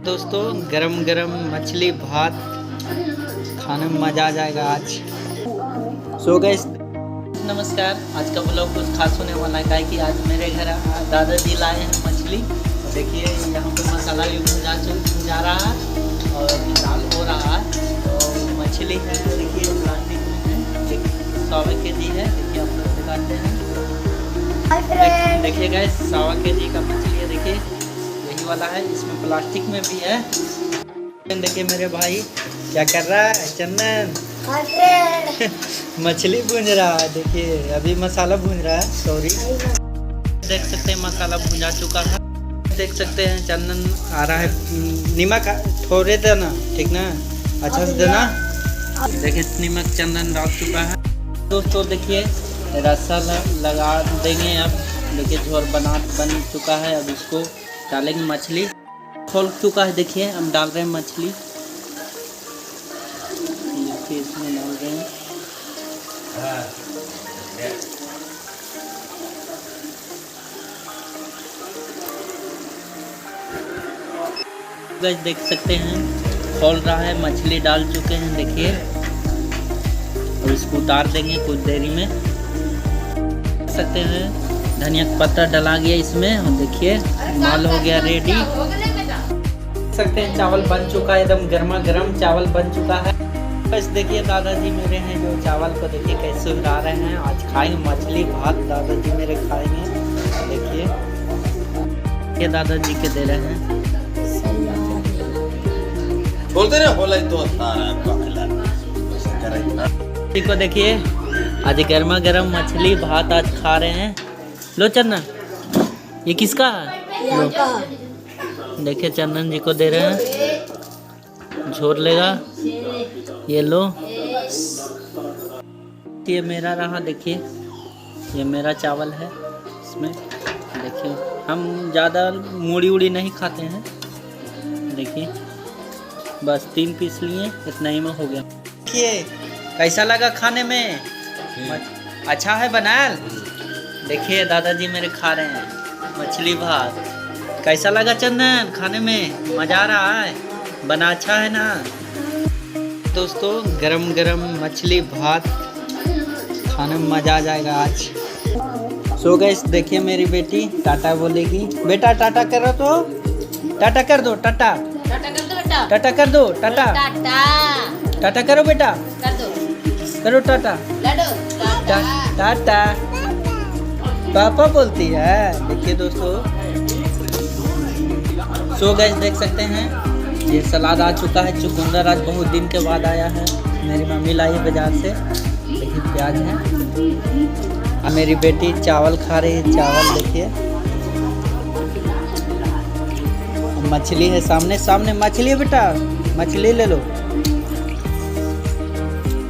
दोस्तों गरम गरम मछली भात खाने में मज़ा आ जाएगा आज। सो गाइस नमस्कार। आज का ब्लॉग कुछ खास होने वाला है कि आज मेरे घर दादाजी लाए हैं मछली। देखिए यहाँ पे मसाला भी भुंजा रहा है और दाल हो रहा है। तो मछली है देखिए प्लास्टिक में है, 100 kg है। देखिए आप लोग दिखाते हैं। देखिए गाइस 100 kg का मछली है। देखिए यही वाला है, इसमें प्लास्टिक में भी है। देखिए मेरे भाई क्या कर रहा है, चंदन मछली भूंज रहा है। देखिए अभी मसाला भूंज रहा है। सॉरी, देख सकते हैं मसाला भुंजा चुका है। देख सकते हैं चंदन आ रहा है। नमक थोड़े देना, ठीक ना, अच्छा से देना। देखिए नमक चंदन डाल चुका है। दोस्तों देखिए रसा लगा देंगे। अब देखिए झोल बन चुका है। अब इसको डालेंगे, मछली खोल चुका है। देखिए हम डाल रहे हैं मछली, इसमें डाल रहे हैं। देख सकते हैं खोल रहा है, मछली डाल चुके हैं। देखिए और इसको उतार देंगे कुछ देरी में। देख सकते हैं धनिया का पत्ता डला गया इसमें और देखिए माल हो गया रेडी। देख सकते हैं चावल बन चुका है, एकदम गर्मा गर्म चावल बन चुका है। बस देखिए दादाजी मेरे हैं जो चावल को देखिए कैसे उड़ा रहे हैं। आज खाएंगे मछली भात, दादाजी मेरे खाएंगे। देखिए ये दादाजी के दे रहे हैं। बोलते रहे होला तो को देखिए आज गर्मा गर्म मछली भात आज खा रहे हैं। लो चंदन, ये किसका है? देखिए चंदन जी को दे रहे हैं, झोर लेगा। ये लो, ये मेरा रहा। देखिए ये मेरा चावल है। इसमें देखिए हम ज़्यादा मूड़ी उड़ी नहीं खाते हैं। देखिए बस 3 पीस लिए, इतना ही में हो गया। देखिए कैसा लगा खाने में? अच्छा है बनाल। देखिए दादाजी मेरे खा रहे हैं मछली भात। कैसा लगा चंदन खाने में? मज़ा आ रहा है? बना अच्छा है ना? दोस्तों गरम गरम मछली भात खाने में मज़ा आ जाएगा आज। सो गाइस देखिए मेरी बेटी टाटा बोलेगी। बेटा टाटा करो तो, टाटा कर दो, टाटा टाटा कर दो, टाटा टाटा करो बेटा, करो टाटा टाटा। पापा बोलती है। देखिए दोस्तों सो गाइस देख सकते हैं ये सलाद आ चुका है। चुकंदर आज बहुत दिन के बाद आया है। मेरी मम्मी लाई है बाजार से। देखिए प्याज है। और मेरी बेटी चावल खा रही है। चावल देखिए, मछली है सामने सामने। मछली है बेटा, मछली ले लो।